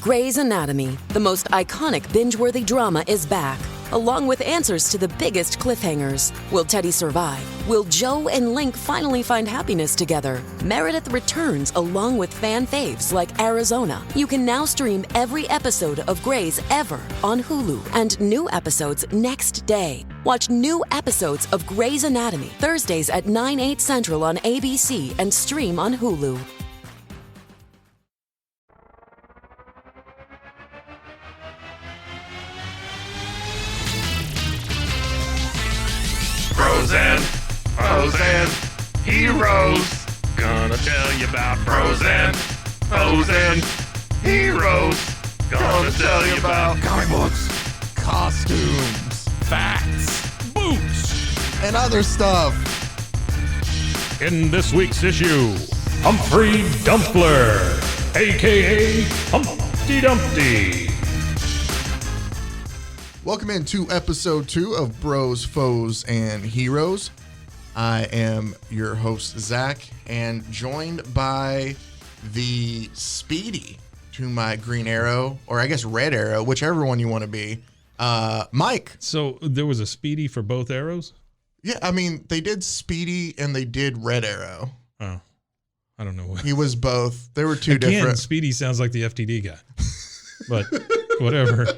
Grey's Anatomy, the most iconic binge-worthy drama, is back, along with answers to the biggest cliffhangers. Will Teddy survive? Will Joe and Link finally find happiness together? Meredith returns along with fan faves like Arizona. You can now stream every episode of Grey's ever on Hulu, and new episodes next day. Watch new episodes of Grey's Anatomy Thursdays at 9/8 Central on ABC and stream on Hulu. Bros and heroes. Gonna tell you about bros and heroes. Gonna tell you about comic books, costumes, facts, boots, and other stuff. In this week's issue, Humphry Dumpler, a.k.a. Humpty Dumpty. Welcome into episode 2 of Bros, Foes, and Heroes. I am your host, Zach, and joined by the Speedy to my Green Arrow, or I guess Red Arrow, whichever one you want to be, Mike. So there was a Speedy for both arrows? Yeah, I mean, they did Speedy and they did Red Arrow. Oh, I don't know what. He was both. There were two Again, different. Speedy sounds like the FTD guy, but whatever.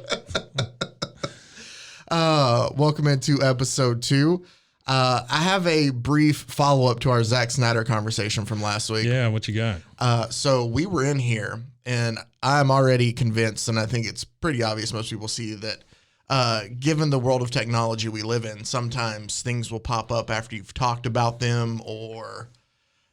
Welcome into episode 2. I have a brief follow-up to our Zack Snyder conversation from last week. Yeah, what you got? So we were in here, and I'm already convinced, and I think it's pretty obvious most people see that given the world of technology we live in, sometimes things will pop up after you've talked about them, or,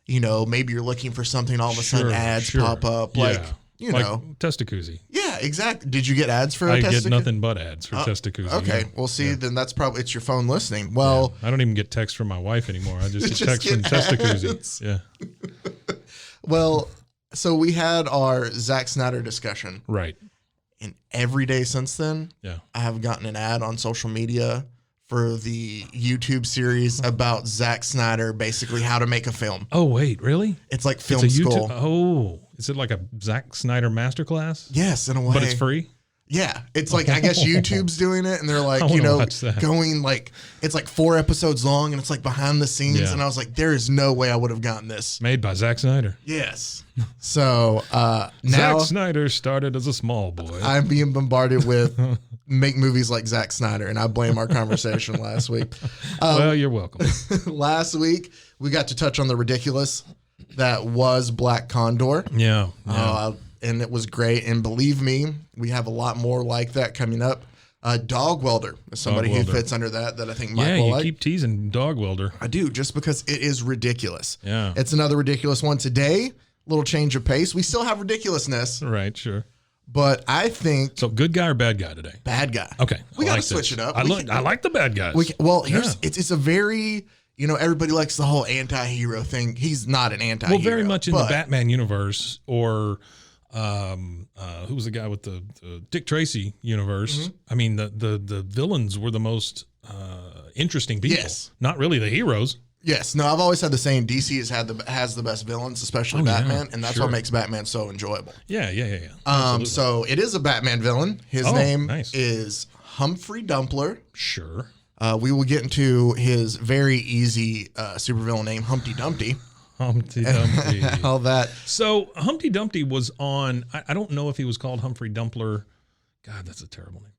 you know, maybe you're looking for something, all of a sudden ads pop up. Yeah. Like, you know. Testacuzzi. Yeah, exactly. Did you get ads for I Testacuzzi? get nothing but ads for Testacuzzi. Okay, yeah. well, see, then that's probably, it's your phone listening. Well, I don't even get texts from my wife anymore. I just get Just texts from get Testacuzzi. ads. Yeah. well, so we had our Zack Snyder discussion. Right. And every day since then, Yeah. I have gotten an ad on social media for the YouTube series about Zack Snyder, basically how to make a film. Oh, wait, really? It's like film it's a school. Oh, is it like a Zack Snyder masterclass? Yes, in a way. But it's free? Yeah, it's like, I guess YouTube's doing it, and they're like, I you wanna know, watch that. going like, it's like 4 episodes long, and it's like behind the scenes, Yeah. and I was like, there is no way I would have gotten this. Made by Zack Snyder. Yes. So now Zack Snyder started as a small boy. I'm being bombarded with make movies like Zack Snyder, and I blame our conversation last week. Well, you're welcome. Last week, we got to touch on the ridiculous that was Black Condor. Yeah. And it was great. And believe me, we have a lot more like that coming up. Dog Welder is somebody Dog who Welder. fits under that I think Mike Yeah, will you like. keep teasing Dog Welder. I do, just because it is ridiculous. Yeah. It's another ridiculous one today. Little change of pace. We still have ridiculousness, Right, sure. but I think So good guy or bad guy today? bad guy. Okay. We I got to like switch this. it up. I like the bad guys. Well, here's Yeah. it's a very, you know, everybody likes the whole anti-hero thing. He's not an anti-hero. Well, very much in the but- Batman universe, or who was the guy with the Dick Tracy universe? Mm-hmm. I mean, the villains were the most interesting people. Yes. Not really the heroes. Yes, no, I've always had the saying DC has the best villains, especially Batman, and that's sure. what makes Batman so enjoyable. Yeah. Absolutely. So it is a Batman villain. His Oh, name nice. is Humphry Dumpler. Sure. We will get into his very easy supervillain name, Humpty Dumpty. Humpty Dumpty. All that. So Humpty Dumpty was on, I don't know if he was called Humphrey Dumpler. God, that's a terrible name.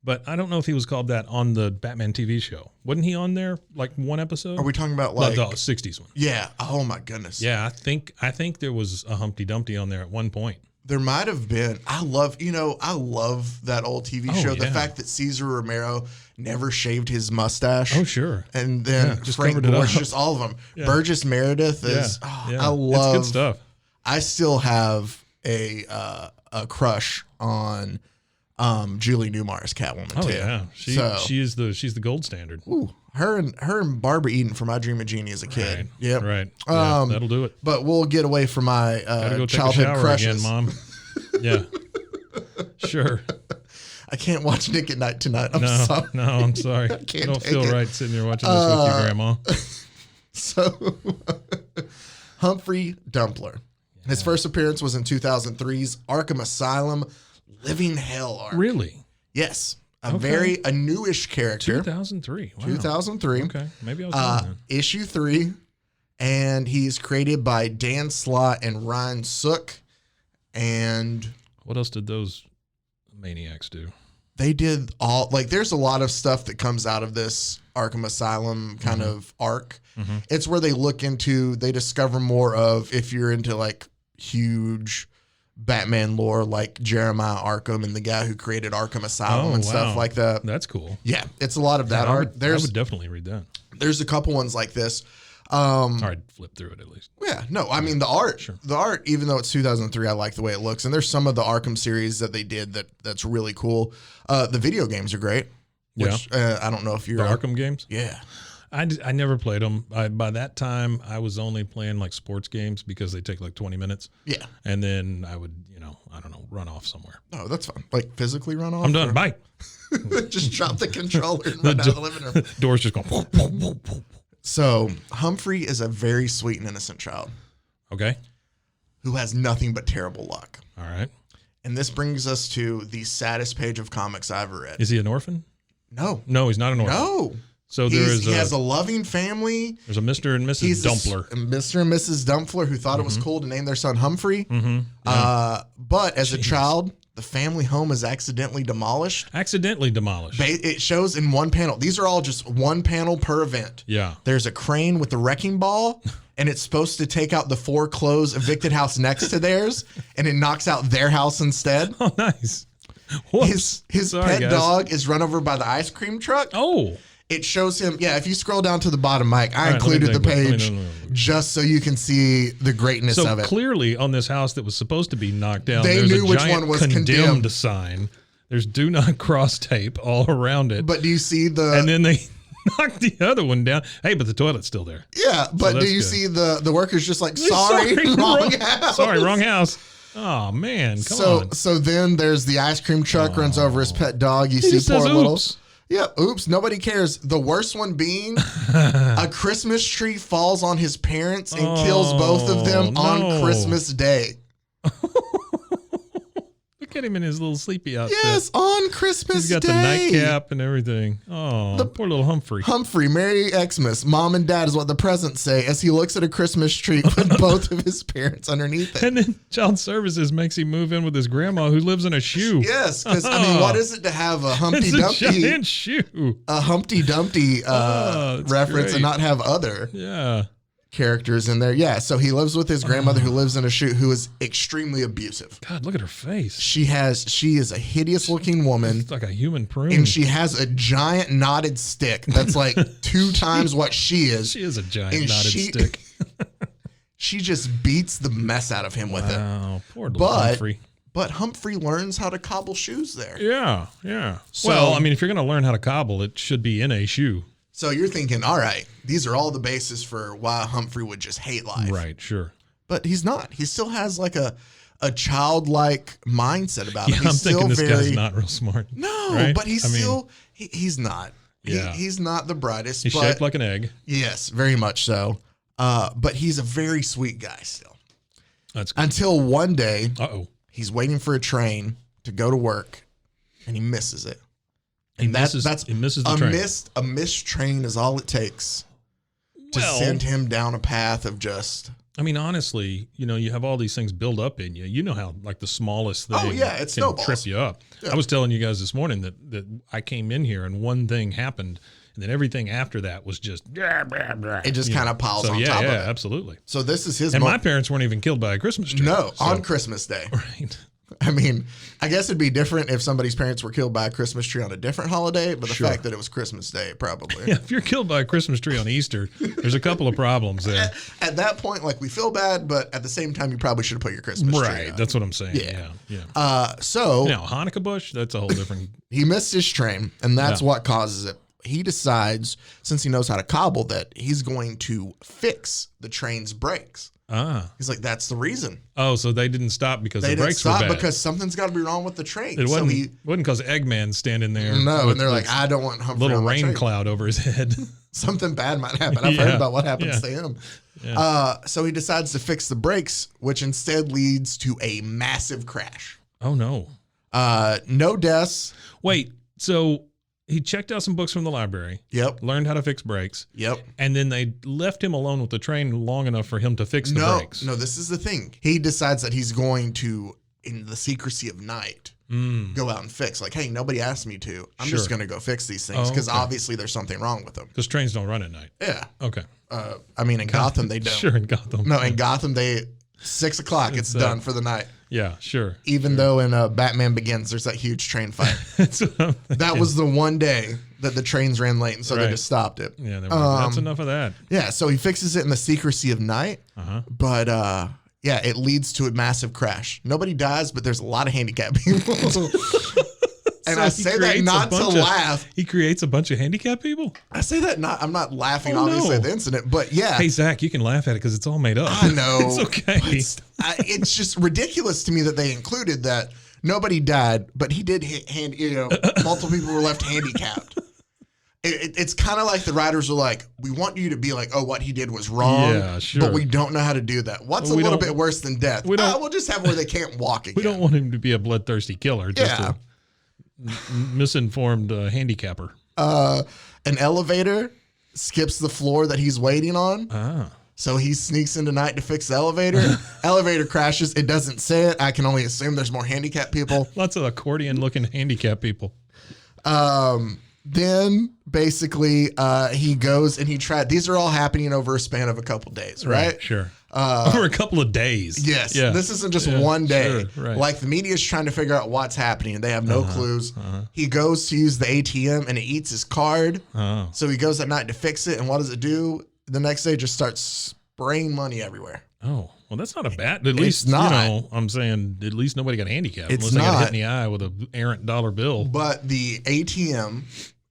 But I don't know if he was called that on the Batman TV show. Wasn't he on there like one episode? Are we talking about like the 60s one? Yeah. Oh my goodness. Yeah, I think there was a Humpty Dumpty on there at one point. There might have been. I love that old TV show. The yeah. fact that Cesar Romero never shaved his mustache. Oh, sure. And then just Frank covered it Burgess, up. just all of them. Yeah. Burgess Meredith is. Yeah. Oh, Yeah. I love. It's good stuff. I still have a crush on Julie Newmar's Catwoman Oh too. yeah, she's the gold standard. Ooh, her and Barbara Eden from I Dream of Jeannie as a kid. Right. Yep. Right. Yeah, that'll do it. But we'll get away from my Gotta go take a childhood shower crushes. again, Mom. Yeah. Sure. I can't watch Nick at Night tonight. I'm No, sorry. no, I'm sorry. I can't don't take feel it. right sitting here watching this with you, Grandma. So, Humphry Dumpler. His first appearance was in 2003's Arkham Asylum Living Hell arc. Really? Yes. Okay. A newish character. 2003. Wow. 2003. Okay. Maybe I was wrong then. Issue 3. And he's created by Dan Slott and Ryan Sook. And What else did those maniacs do? they did all, like, there's a lot of stuff that comes out of this Arkham Asylum kind of arc. It's where they discover more of, if you're into like huge Batman lore, like Jeremiah Arkham and the guy who created Arkham Asylum and stuff like that. That's cool. Yeah, it's a lot of that I art. would, I would definitely read that. There's a couple ones like this. I'd flip through it at least. Yeah, no, I mean the art, even though it's 2003, I like the way it looks. And there's some of the Arkham series that they did that's really cool. The video games are great. Which, I don't know if you're The Arkham games? Yeah. I never played them. By that time, I was only playing like sports games because they take like 20 minutes. Yeah. And then I would, I don't know, run off somewhere. Oh, that's fun. Like physically run off? I'm done. Bye. Just drop the controller and run out of the living room. Doors just go. So Humphrey is a very sweet and innocent child Okay. who has nothing but terrible luck. All right. And this brings us to the saddest page of comics I've ever read. Is he an orphan? No. No, he's not an orphan. No. So He has a loving family. there's a Mr. and Mrs. He's Dumpler. Mr. and Mrs. Dumpler who thought it was cool to name their son Humphrey. But as a child, the family home is accidentally demolished. Accidentally demolished. It shows in one panel. These are all just one panel per event. Yeah. There's a crane with the wrecking ball, and it's supposed to take out the foreclosed evicted house next to theirs, and it knocks out their house instead. Oh, nice. Whoops. His Sorry, pet guys. dog is run over by the ice cream truck. Oh. It shows him, if you scroll down to the bottom, Mike, I All right, let me included the take a look. page Let me just so you can see the greatness So of it. clearly on this house that was supposed to be knocked down, They there's knew a which giant one was condemned condemned. sign. There's do not cross tape all around it. But do you see and then they knocked the other one down. Hey, but the toilet's still there. Yeah, but do that's you good. see the workers just like, sorry, wrong house. Sorry, wrong house. Oh man, come on. So then there's the ice cream truck runs over his pet dog. You He see just poor says, little. "Oops." Yeah, oops, nobody cares. The worst one being a Christmas tree falls on his parents and kills both of them on no. Christmas Day. Look at him in his little sleepy outfit. Yes, on Christmas He's got Day. the nightcap and everything. Oh, poor little Humphrey. Humphrey, Merry Xmas. Mom and Dad is what the presents say as he looks at a Christmas tree with both of his parents underneath it. And then Child Services makes him move in with his grandma who lives in a shoe. Yes, because I mean, what is it to have a Humpty It's a Dumpty, giant shoe. a Humpty Dumpty it's reference, great. and not have other Yeah. characters in there? Yeah, so he lives with his grandmother who lives in a shoe who is extremely abusive. God, look at her face. She is a hideous looking woman. It's like a human prune. And she has a giant knotted stick that's like 2 times what she is. She is a giant And knotted she- stick. She just beats the mess out of him with it. Wow, poor little But Humphrey. But Humphrey learns how to cobble shoes there. Yeah, yeah. So- Well, I mean, if you're going to learn how to cobble, it should be in a shoe. So you're thinking, all right, these are all the bases for why Humphrey would just hate life. Right, sure. But he's not. He still has like a childlike mindset about Yeah, him. He's I'm thinking still this guy's not real smart. No, right? but he's I mean, still he's not. Yeah. He's not the brightest. He's but shaped like an egg. yes, very much so. But he's a very sweet guy still. That's good. Until one day Uh-oh. he's waiting for a train to go to work and he misses it. He misses the train. A missed train is all it takes to Well- send him down a path of just. I mean, honestly, you have all these things build up in you. You know how like the smallest thing Oh, yeah, it can snowballs. trip you up. Yeah. I was telling you guys this morning that I came in here and one thing happened, and then everything after that was just It just kind of piles on top of it. absolutely. So this is his And my moment. parents weren't even killed by a Christmas tree. No, so- on Christmas Day. right. I mean, I guess it'd be different if somebody's parents were killed by a Christmas tree on a different holiday, but the Sure. fact that it was Christmas Day, probably. Yeah, if you're killed by a Christmas tree on Easter, there's a couple of problems there. At that point, like, we feel bad, but at the same time, you probably should have put your Christmas tree Right, up. that's what I'm saying. Yeah. Yeah. So Now, Hanukkah bush, that's a whole different. he missed his train, and that's Yeah. what causes it. He decides, since he knows how to cobble, that he's going to fix the train's brakes. He's like, that's the reason. Oh, so they didn't stop because They the didn't brakes were stop bad. because something's got to be wrong with the train. It wasn't, so he, wasn't because Eggman's standing there. no, with and they're like, this I don't want Humphrey little on my rain train. cloud over his head. Something bad might happen. I've Yeah, heard about what happens yeah. to him. Yeah. So he decides to fix the brakes, which instead leads to a massive crash. Oh no. No deaths. Wait, so he checked out some books from the library. Yep. Learned how to fix brakes. Yep. And then they left him alone with the train long enough for him to fix the brakes. No, this is the thing. He decides that he's going to, in the secrecy of night, go out and fix. Like, hey, nobody asked me to. I'm just going to go fix these things because obviously there's something wrong with them. Because trains don't run at night. Yeah. Okay. I mean, in Gotham, they don't. Sure, in Gotham. No, in Gotham, 6 o'clock, it's done for the night. Yeah, sure. Even though in Batman Begins, there's that huge train fight. That was the one day that the trains ran late, and so they just stopped it. Yeah, that's enough of that. Yeah, so he fixes it in the secrecy of night, but yeah, it leads to a massive crash. Nobody dies, but there's a lot of handicapped people. And So I he say that creates not to laugh. He creates a bunch of handicapped people? I say that I'm not laughing, Oh, obviously, no. at the incident, but yeah. Hey, Zach, you can laugh at it because it's all made up. I know. It's okay. It's just ridiculous to me that they included that nobody died, but he did multiple people were left handicapped. It's kind of like the writers are like, we want you to be like, oh, what he did was wrong, Yeah, sure. but we don't know how to do that. What's a little bit worse than death? We'll just have where they can't walk again. We don't want him to be a bloodthirsty killer, just a misinformed handicapper. An elevator skips the floor that he's waiting on. Ah. So he sneaks into night to fix the elevator. Elevator crashes. It doesn't say it. I can only assume there's more handicapped people. Lots of accordion-looking handicapped people. Then basically he goes and he tried. These are all happening over a span of a couple days, right? Sure. Over a couple of days. Yes. Yeah. This isn't just one day. Sure, right. Like the media is trying to figure out what's happening. They have no clues. He goes to use the ATM and it eats his card. Oh. So he goes at night to fix it. And what does it do? The next day it just starts spraying money everywhere. Oh, well, that's not a bad. At least, not. I'm saying at least nobody got handicapped. It's unless they got not. hit in the eye with an errant dollar bill. But the ATM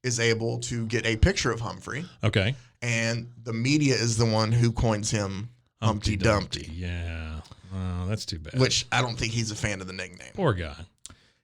is able to get a picture of Humphrey. Okay. And the media is the one who coins him Humpty Dumpty. Yeah. Oh, that's too bad. Which I don't think he's a fan of the nickname. Poor guy.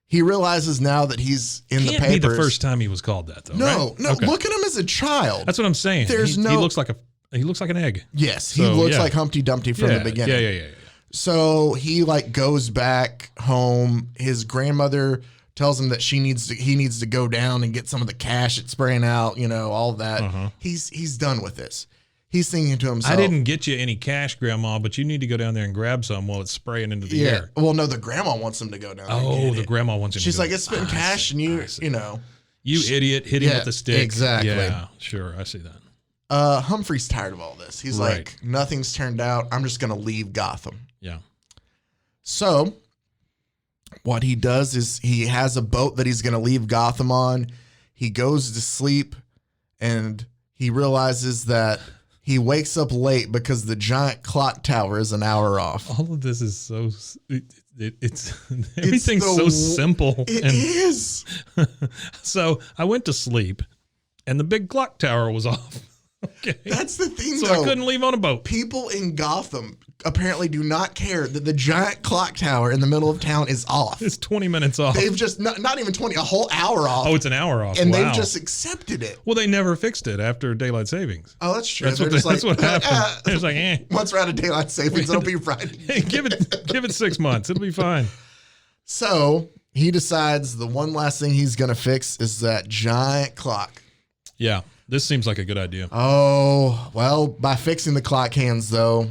He realizes now that he's in the Can't papers. be the first time he was called that, though. No, right? no. Okay. Look at him as a child. That's what I'm saying. There's he no- looks like an egg. Yes, he So, looks yeah. like Humpty Dumpty from the beginning. Yeah. So he goes back home. His grandmother tells him that he needs to go down and get some of the cash it's spraying out, all that. He's done with this. He's thinking to himself, I didn't get you any cash, Grandma, but you need to go down there and grab some while it's spraying into the air. Well, no, the grandma wants him to go down there. and get The it. grandma wants him She's to go. like, it's spitting cash, and you You idiot, hit him with the stick. exactly. Yeah, sure, I see that. Humphrey's tired of all this. He's Right. like, nothing's turned out. I'm just going to leave Gotham. Yeah. So what he does is he has a boat that he's going to leave Gotham on. He goes to sleep and he realizes that he wakes up late because the giant clock tower is an hour off. All of this is so it's everything's so simple. It is. So I went to sleep and the big clock tower was off. Okay. That's the thing, So though. I couldn't leave on a boat. People in Gotham apparently do not care that the giant clock tower in the middle of town is off. It's 20 minutes off. They've just, not even 20, a whole hour off. Oh, it's an hour off. And Wow. they've just accepted it. Well, they never fixed it after daylight savings. Oh, that's true. That's They're what, just that's what happened. "Ah, It's like, once we're out of daylight savings, it'll be Friday. hey, give it 6 months. It'll be fine. So he decides the one last thing he's going to fix is that giant clock. Yeah, this seems like a good idea. Oh, well, by fixing the clock hands, though,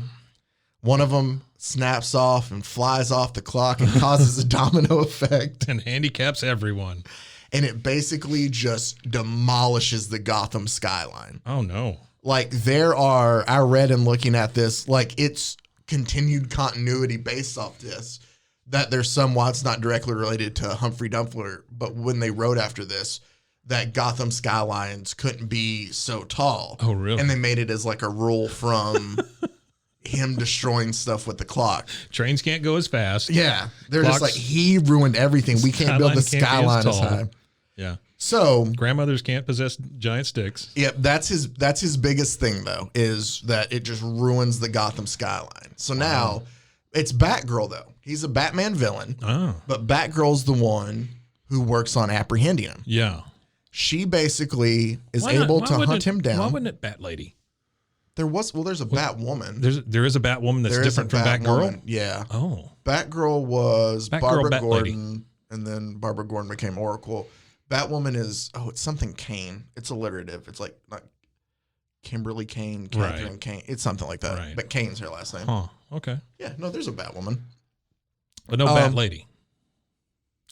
one of them snaps off and flies off the clock and causes a domino effect. And handicaps everyone. And it basically just demolishes the Gotham skyline. Oh, no. Like I read in looking at this, like it's continued continuity based off this, that there's some, while it's not directly related to Humphry Dumpler, but when they wrote after this, that Gotham skylines couldn't be so tall. Oh, really? And they made it as like a rule from him destroying stuff with the clock. Trains can't go as fast. Yeah. They're Clocks- just like, he ruined everything. We can't build the Skyline can't be as skyline as tall. high. Yeah. So, Grandmothers can't possess giant sticks. yep, that's his biggest thing, though, is that it just ruins the Gotham skyline. So now it's Batgirl, though. He's a Batman villain, Oh. but Batgirl's the one who works on apprehending him. Yeah. She basically is Why not- able why to wouldn't hunt it- him down. Why wouldn't it Bat Lady? There's a Batwoman. There is a Batwoman that's There is different a from Batgirl? Batwoman. Yeah. Oh. Batgirl was Batgirl, Barbara Bat Lady. Gordon. and then Barbara Gordon became Oracle. Batwoman is, it's something Kane. It's alliterative. It's like not Kimberly Kane, Catherine Kane. It's something like that. Right. But Kane's her last name. Huh. Okay. Yeah, no, there's a Batwoman. But no Bat Lady.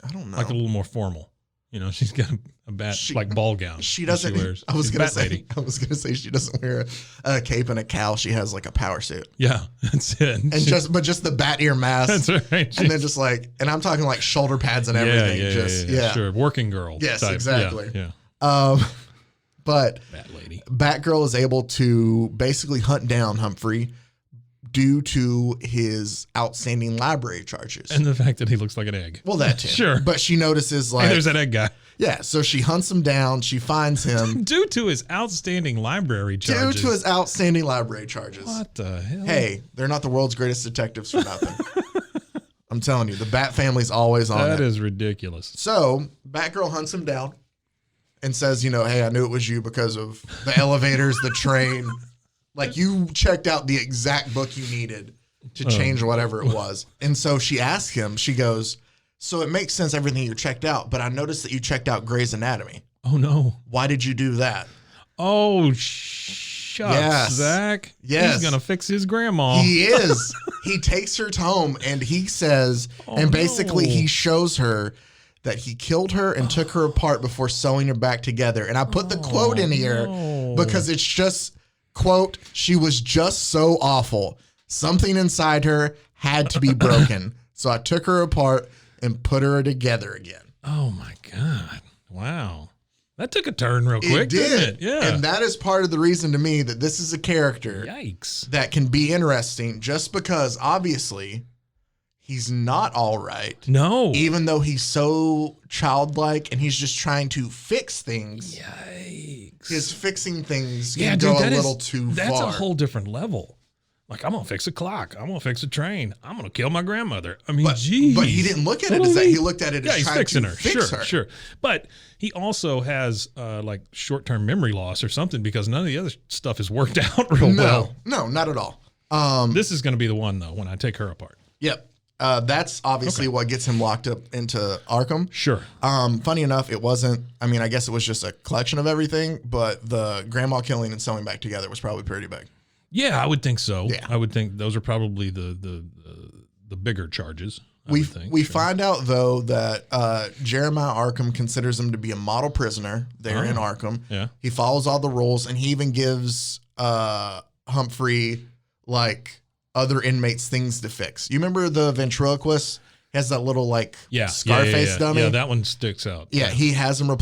I don't know. Like a little more formal. You know, she's got a bat like ball gown. She doesn't. wears. I was She's gonna Bat say. Lady. I was gonna say she doesn't wear a cape and a cowl. She has like a power suit. Yeah, that's it. And just the bat ear mask. That's right. And then just like, and I'm talking like shoulder pads and everything. Yeah, sure. Working girl. Yes, type. exactly. Yeah. But Bat Lady. Batgirl is able to basically hunt down Humphrey due to his outstanding library charges. And the fact that he looks like an egg. Well, that too. Sure. But she notices like, Hey, there's that egg guy. yeah. So she hunts him down. She finds him Due to his outstanding library charges. due to his outstanding library charges. What the hell? Hey, they're not the world's greatest detectives for nothing. I'm telling you, the Bat family's always on That it. is ridiculous. So Batgirl hunts him down and says, hey, I knew it was you because of the elevators, the train. Like you checked out the exact book you needed to change whatever it was. And so she asks him, she goes, so it makes sense everything you checked out, but I noticed that you checked out Grey's Anatomy. Oh, no. Why did you do that? Oh, shucks, Yes. Zach. Yes. He's going to fix his grandma. He is. He takes her home and he says, and basically he shows her that he killed her and took her apart before sewing her back together. And I put the quote in here because it's just, quote, she was just so awful. Something inside her had to be broken. So I took her apart and put her together again. Oh, my God. Wow. That took a turn real quick, didn't it? Yeah. And that is part of the reason to me that this is a character Yikes. that can be interesting just because obviously he's not all right. No. Even though he's so childlike and he's just trying to fix things. Yikes. His fixing things Yeah, can dude, go that a is- little too That's far. a whole different level. Like, I'm going to fix a clock. I'm going to fix a train. I'm going to kill my grandmother. I mean, geez. But he didn't look at it as that. He looked at it as he's trying fixing to her. fix Sure, her. sure. But he also has like short-term memory loss or something because none of the other stuff is worked out real well. No, not at all. This is going to be the one, though, when I take her apart. Yep. That's obviously what gets him locked up into Arkham. Sure. Funny enough, it wasn't, I guess it was just a collection of everything, but the grandma killing and sewing back together was probably pretty big. Yeah, I would think so. Yeah. I would think those are probably the bigger charges. We Sure. find out, though, that Jeremiah Arkham considers him to be a model prisoner there in Arkham. Yeah. He follows all the rules, and he even gives Humphrey, like, other inmates things to fix. You remember the ventriloquist? He has that little, like, Scarface dummy? Yeah, that one sticks out. Yeah, he has him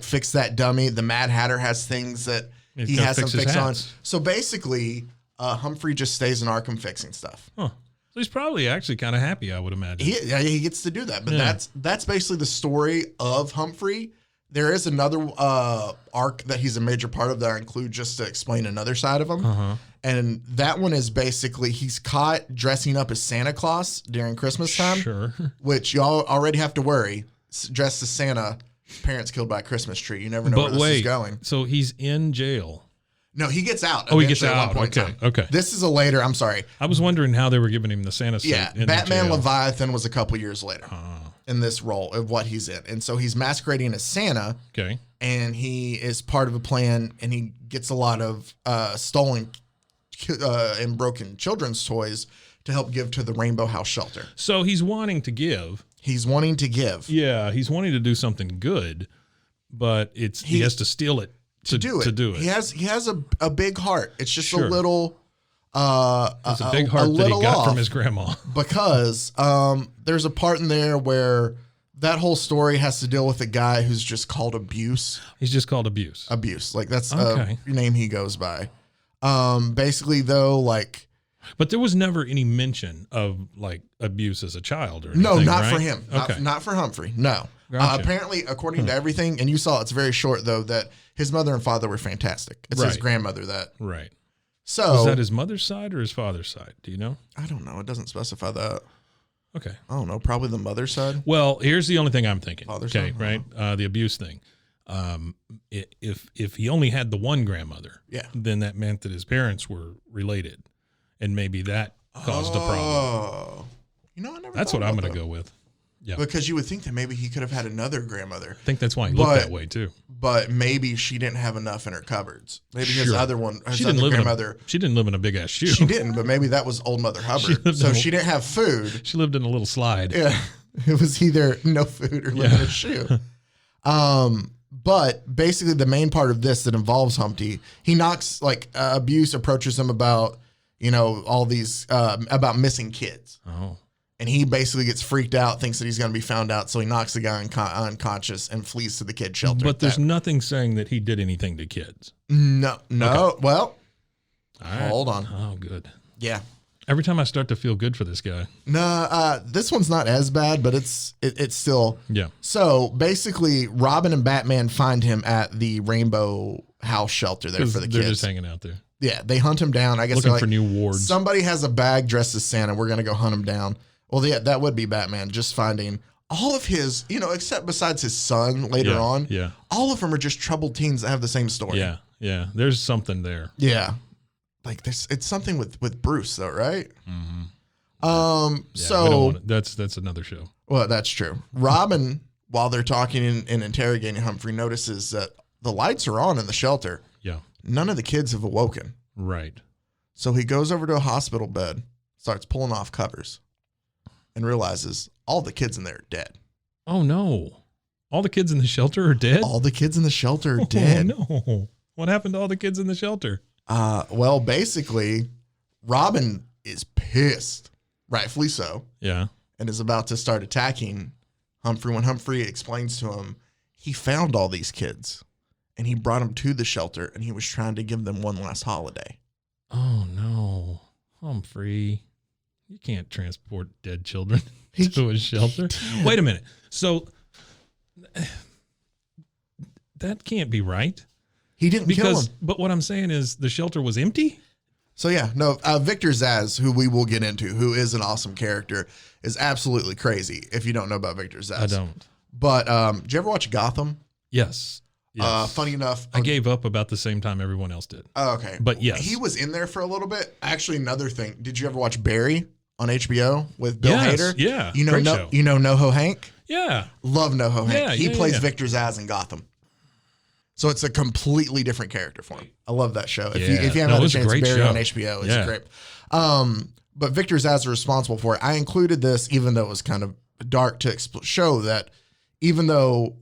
fix that dummy. The Mad Hatter has things that He's he gotta has him fix his fix on. hats. So basically, Humphrey just stays in Arkham fixing stuff. Huh. So he's probably actually kind of happy, I would imagine. He gets to do that. But Yeah. that's basically the story of Humphrey. There is another arc that he's a major part of that I include just to explain another side of him. And that one is basically he's caught dressing up as Santa Claus during Christmas time. Sure. Which y'all already have to worry. Dressed as Santa, parents killed by a Christmas tree. You never know where But this is wait, going. so he's in jail. No, he gets out. Oh, he gets eventually at one out. point in Okay, time. okay. This is a later. I'm sorry. I was wondering how they were giving him the Santa suit. Yeah, in Batman jail. Leviathan was a couple years later in this role of what he's in. And so he's masquerading as Santa, Okay. and he is part of a plan, and he gets a lot of stolen and broken children's toys to help give to the Rainbow House Shelter. So he's wanting to give. He's wanting to give. Yeah, he's wanting to do something good, but he has to steal it to do it. He has a big heart. It's just Sure. a little It's a big heart that he little got off. from his grandma. Because there's a part in there where that whole story has to deal with a guy who's just called Abuse. He's just called Abuse. Like that's Okay. a name he goes by. Basically though, like But there was never any mention of like abuse as a child or anything, no, not right? for him. Okay. Not for Humphrey. No. Gotcha. Apparently, according to everything, and you saw it's very short though, that his mother and father were fantastic. It's his Right. grandmother that. Right. So Was that his mother's side or his father's side? Do you know? I don't know. It doesn't specify that. Okay. I don't know. Probably the mother's side. Well, here's the only thing I'm thinking. Father's Okay, side? right? The abuse thing. If he only had the one grandmother, Yeah. then that meant that his parents were related, and maybe that caused a problem. Oh, you know, I never. That's thought what I'm about going to that. go with. Yeah. Because you would think that maybe he could have had another grandmother. I think that's why he looked that way too. But maybe she didn't have enough in her cupboards. Maybe his other one, she didn't live in a big ass shoe. She didn't, but maybe that was old Mother Hubbard. So she didn't have food. She lived in a little slide. Yeah. It was either no food or live in a shoe. But basically the main part of this that involves Humpty, he knocks, like, Abuse approaches him about, all these, about missing kids. Oh. And he basically gets freaked out, thinks that he's going to be found out, so he knocks the guy unconscious and flees to the kid shelter. But there's nothing saying that he did anything to kids. No. Okay. Well, right. Hold on. Oh, good. Yeah. Every time I start to feel good for this guy. No, this one's not as bad, but it's still. Yeah. So basically, Robin and Batman find him at the Rainbow House shelter there for the kids. They're just hanging out there. Yeah, they hunt him down. I guess looking they're like, for new wards. Somebody has a bag dressed as Santa. We're going to go hunt him down. Well, yeah, that would be Batman, just finding all of his, except besides his son later on. Yeah. All of them are just troubled teens that have the same story. Yeah. Yeah. There's something there. Yeah. Like it's something with Bruce though, right? Mm-hmm. So that's another show. Well, that's true. Robin, while they're talking and interrogating Humphrey, notices that the lights are on in the shelter. Yeah. None of the kids have awoken. Right. So he goes over to a hospital bed, starts pulling off covers, and realizes all the kids in there are dead. Oh, no. All the kids in the shelter are dead? All the kids in the shelter are dead. No. What happened to all the kids in the shelter? Well, basically, Robin is pissed, rightfully so. Yeah. And is about to start attacking Humphrey when Humphrey explains to him he found all these kids and he brought them to the shelter and he was trying to give them one last holiday. Oh, no. Humphrey. You can't transport dead children to a shelter. Wait a minute. So that can't be right. He didn't kill him. But what I'm saying is the shelter was empty? So yeah, no, Victor Zsasz, who we will get into, who is an awesome character, is absolutely crazy if you don't know about Victor Zsasz. I don't. But did you ever watch Gotham? Yes. Funny enough, I gave up about the same time everyone else did. Oh, okay. But yes. He was in there for a little bit. Actually, another thing. Did you ever watch Barry on HBO with Bill Hader? Yeah. Great show. You know NoHo Hank? Yeah. Love NoHo Hank. Yeah, He plays Victor Zsasz in Gotham. So it's a completely different character for him. I love that show. If you haven't had a chance, Barry on HBO is great. But Victor Zsasz is responsible for it. I included this, even though it was kind of dark, to show that even though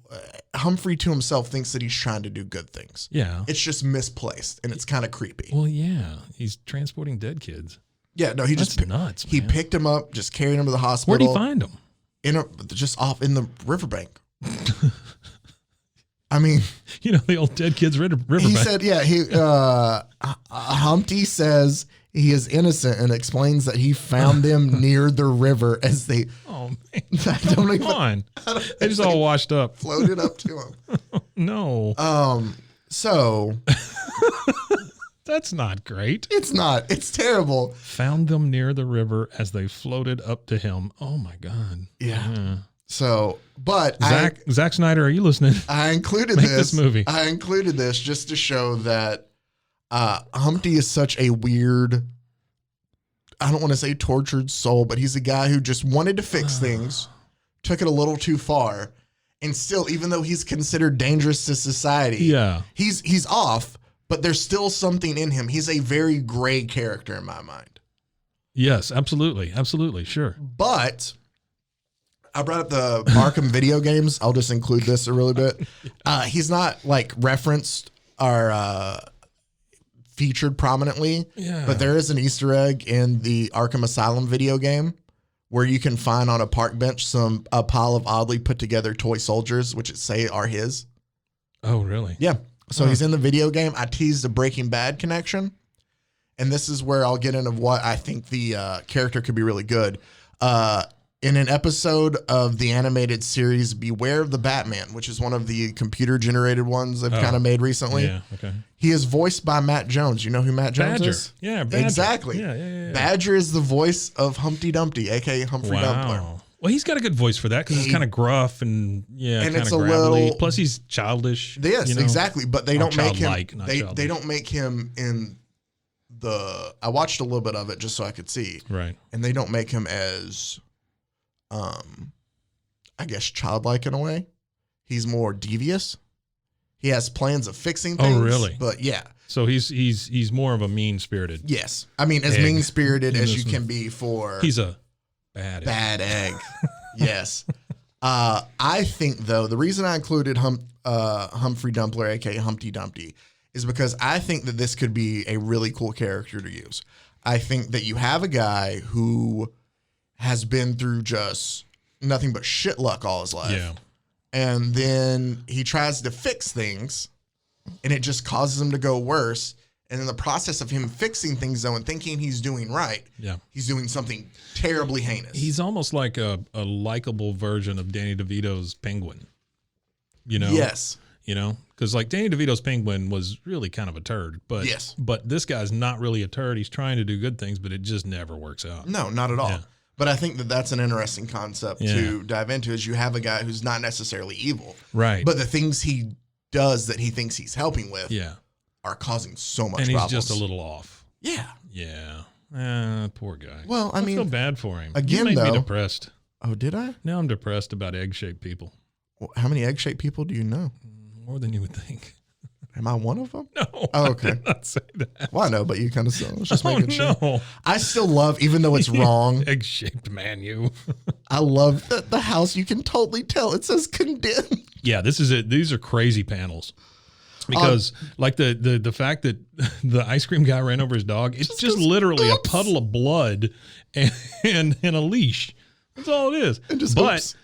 Humphrey to himself thinks that he's trying to do good things, it's just misplaced and it's kind of creepy. Well, yeah, he's transporting dead kids. Yeah, no, That's nuts. He picked him up, just carried him to the hospital. Where'd he find him? Just off in the riverbank. I mean, the old dead kids riverbank. He said, Humpty says he is innocent and explains that he found them near the river as they. Oh man! Come on, they just all washed up, floated up to him. No. So. That's not great. It's not. It's terrible. Found them near the river as they floated up to him. Oh my God. Yeah. So, but Zack Snyder, are you listening? I included this movie. I included this just to show that Humpty is such a weird, I don't want to say tortured soul, but he's a guy who just wanted to fix things, took it a little too far, and still, even though he's considered dangerous to society, he's off, but there's still something in him. He's a very gray character in my mind. Yes, absolutely. Absolutely. Sure. But I brought up the Arkham video games. I'll just include this a really bit. He's not like referenced or featured prominently, but there is an Easter egg in the Arkham Asylum video game where you can find on a park bench a pile of oddly put together toy soldiers, which say are his. Oh, really? Yeah. So he's in the video game. I teased a Breaking Bad connection, and this is where I'll get into what I think the character could be really good. In an episode of the animated series Beware of the Batman, which is one of the computer-generated ones they've kind of made recently. Yeah, okay. He is voiced by Matt Jones. You know who Matt Jones is? Yeah, Badger. Exactly. Yeah. Badger is the voice of Humpty Dumpty, a.k.a. Humphrey Dumpler. Well, he's got a good voice for that because it's kind of gruff and kind it's of a gravelly. little. Plus, he's childish. Yes, exactly. But they don't make him. They don't make him in the. I watched a little bit of it just so I could see. Right. And they don't make him as I guess, childlike in a way. He's more devious. He has plans of fixing things. Oh, really? But yeah. So he's more of a mean-spirited. Yes. I mean, as Egg. mean-spirited as you can be for He's a bad egg. Yes. I think, though, the reason I included Humphry Dumpler, a.k.a. Humpty Dumpty, is because I think that this could be a really cool character to use. I think that you have a guy who has been through just nothing but shit luck all his life. Yeah. And then he tries to fix things, and it just causes him to go worse. And in the process of him fixing things, though, and thinking he's doing right, he's doing something terribly heinous. He's almost like a likable version of Danny DeVito's Penguin. You know? Yes. You know? Because like Danny DeVito's Penguin was really kind of a turd. But But this guy's not really a turd. He's trying to do good things, but it just never works out. No, not at all. Yeah. But I think that that's an interesting concept to dive into, is you have a guy who's not necessarily evil. Right. But the things he does that he thinks he's helping with are causing so much problems. And he's just a little off. Yeah. Yeah. Poor guy. Well, I mean, feel bad for him. Again, you made though, me depressed. Oh, did I? Now I'm depressed about egg-shaped people. Well, how many egg-shaped people do you know? More than you would think. Am I one of them? No. Oh, okay. I did not say that. Well, I know, but you kind of still. Just making sure. No. I still love, even though it's wrong. Egg-shaped man, you. I love the house. You can totally tell it says condemned. Yeah, this is it. These are crazy panels. Because like the fact that the ice cream guy ran over his dog, it's just literally a puddle of blood and a leash. That's all it is. And just but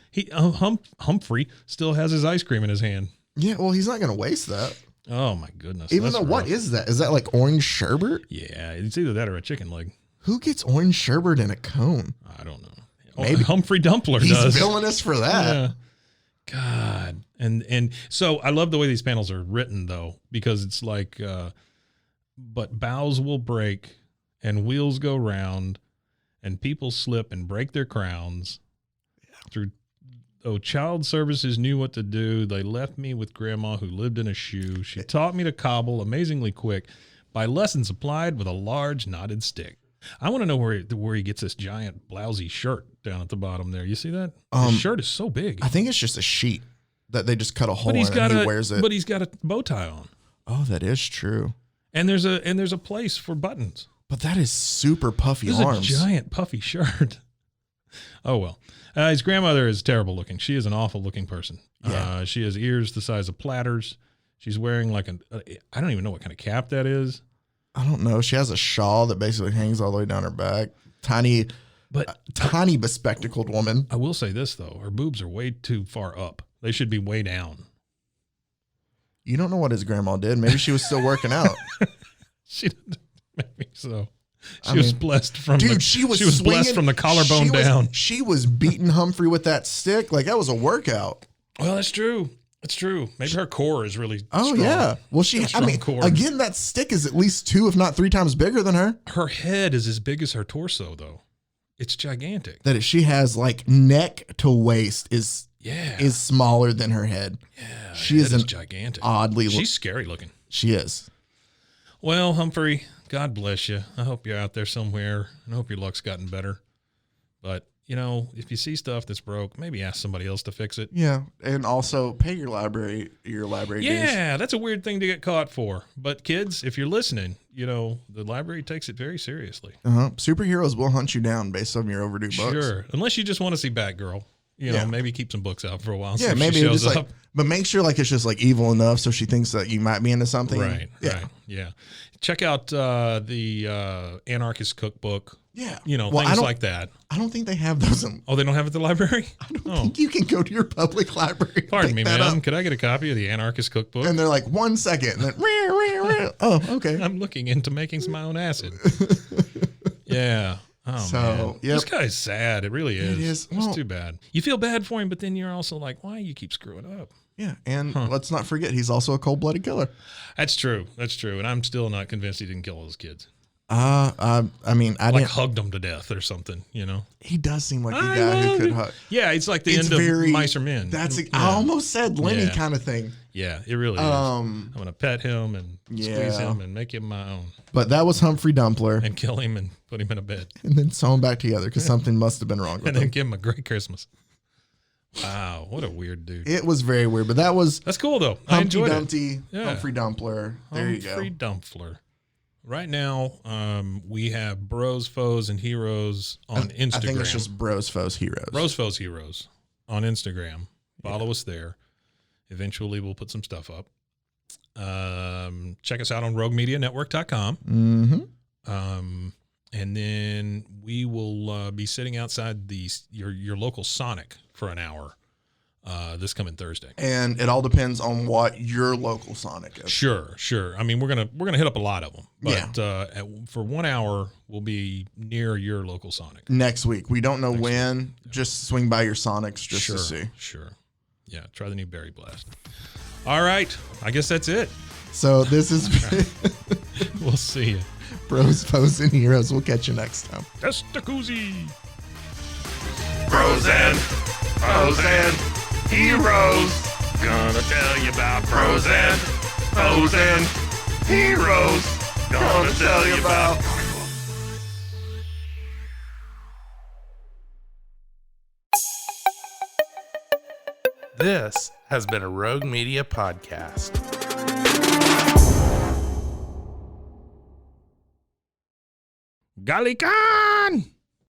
Humphrey still has his ice cream in his hand. Yeah, well, he's not going to waste that. Oh my goodness. Even though, what is that? Is that like orange sherbet? Yeah, it's either that or a chicken leg. Who gets orange sherbet in a cone? I don't know. Maybe Humphrey Dumpler he's does. He's villainous for that. Yeah. God. And so I love the way these panels are written, though, because it's like, but bows will break and wheels go round and people slip and break their crowns. Through child services knew what to do. They left me with grandma who lived in a shoe. She taught me to cobble amazingly quick by lessons applied with a large knotted stick. I want to know where he gets this giant blousy shirt down at the bottom there. You see that? His shirt is so big. I think it's just a sheet that they just cut a hole in and he wears it. But he's got a bow tie on. Oh, that is true. And there's a place for buttons. But that is super puffy arms. It's a giant puffy shirt. Oh, well. His grandmother is terrible looking. She is an awful looking person. Yeah. She has ears the size of platters. She's wearing like I don't even know what kind of cap that is. I don't know. She has a shawl that basically hangs all the way down her back. Tiny bespectacled woman. I will say this, though. Her boobs are way too far up. They should be way down. You don't know what his grandma did. Maybe she was still working out. Maybe so. She was blessed from she was blessed from the collarbone down. She was beating Humphrey with that stick. Like, that was a workout. Well, that's true. It's true. Maybe her core is really strong. Yeah. Well, again, that stick is at least 2, if not 3 times bigger than her. Her head is as big as her torso, though. It's gigantic. That she has like neck to waist is smaller than her head. Yeah. She is gigantic. She's scary looking. She is. Well, Humphrey, God bless you. I hope you're out there somewhere, and I hope your luck's gotten better. But, if you see stuff that's broke, maybe ask somebody else to fix it. Yeah, and also pay your library dues. Yeah, that's a weird thing to get caught for. But kids, if you're listening, the library takes it very seriously. Superheroes will hunt you down based on your overdue books. Sure, unless you just want to see Batgirl. Maybe keep some books out for a while. Yeah, maybe just up. But make sure it's just evil enough so she thinks that you might be into something. Right. Yeah. Check out the Anarchist Cookbook. Yeah. Things like that. I don't think they have those. They don't have it at the library? I don't think you can go to your public library. Pardon me, man. Could I get a copy of the Anarchist Cookbook? And they're like, 1 second. And then, oh, okay. I'm looking into making some my own acid. Yeah. Oh, man. This guy's sad. It really is. It is. It's too bad. You feel bad for him, but then you're also like, why you keep screwing up? Yeah, and let's not forget, he's also a cold-blooded killer. That's true. And I'm still not convinced he didn't kill all those kids. I didn't hugged them to death or something. He does seem like a guy who could hug. Yeah, it's like the end of Mice or Men. I almost said Lenny kind of thing. Yeah, it really is. I'm gonna pet him and squeeze him and make him my own. But that was Humphrey Dumpler. And kill him and put him in a bed. And then sew him back together because something must have been wrong with him. And then give him a great Christmas. Wow, what a weird dude. It was very weird, but That's cool though. I Humpty enjoyed Dumpty, it. Yeah. Humphrey Dumpler. There you go. Humphrey Dumpler. Right now, we have Bros, Foes, and Heroes on Instagram. I think it's just Bros, Foes, Heroes. Bros, Foes, Heroes on Instagram. Follow us there. Eventually, we'll put some stuff up. Check us out on roguemedianetwork.com. Mm-hmm. And then we will be sitting outside your local Sonic for an hour this coming Thursday. And it all depends on what your local Sonic is. Sure. I mean, we're gonna hit up a lot of them, but for 1 hour we'll be near your local Sonic next week. We don't know when. Just swing by your Sonics just to see. Sure. Yeah. Try the new Berry Blast. All right. I guess that's it. So this is We'll see you. Bros, Foes, and Heroes. We'll catch you next time. Testacuzzi. Bros and foes and heroes. Gonna tell you about bros and foes and heroes. Gonna tell you about. This has been a Rogue Media podcast. Galikan!